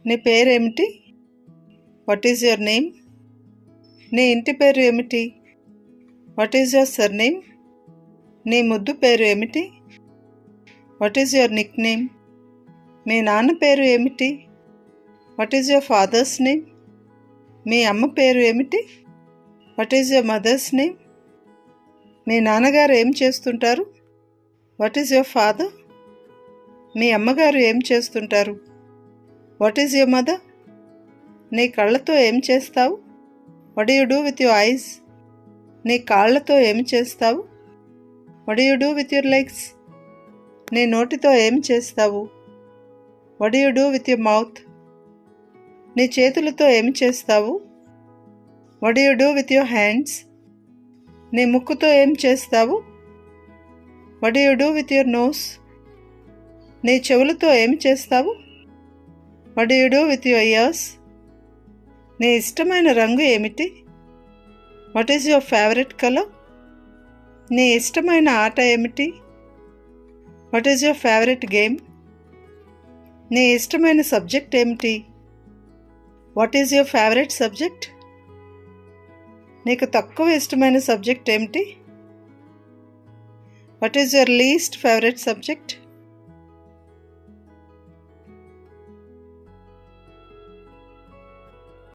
నీ పేరేమిటి? What is your name? నీ ఇంటి పేరు ఏమిటి? What is your surname? నీ ముద్దు పేరు ఏమిటి? What is your nick name? మీ నాన్న పేరు ఏమిటి? What is your father's name? మీ అమ్మ పేరు ఏమిటి? What is your mother's name? మీ నాన్నగారు ఏం చేస్తుంటారు? What is your father? మీ అమ్మగారు ఏం చేస్తుంటారు? What is your mother? నీ కళ్ళతో ఏం చేస్తావు? What you do with your eyes? నీ కాళ్ళతో ఏం చేస్తావు? What you do with your legs? నీ నోటితో ఏం చేస్తావు? What you do with your mouth? నీ చేతులతో ఏం చేస్తావు? What you do with your hands? నీ ముక్కుతో ఏం చేస్తావు? What you do with your nose? నీ చెవులతో ఏం చేస్తావు? What you do with your ears? నీ ఇష్టమైన రంగు ఏమిటి? What is your favourite colour? నీ ఇష్టమైన ఆట ఏమిటి? What is your favourite game? నీ ఇష్టమైన సబ్జెక్ట్ ఏమిటి? What is your favourite subject? నీకు తక్కువ ఇష్టమైన సబ్జెక్ట్ ఏమిటి? What is your least favourite subject?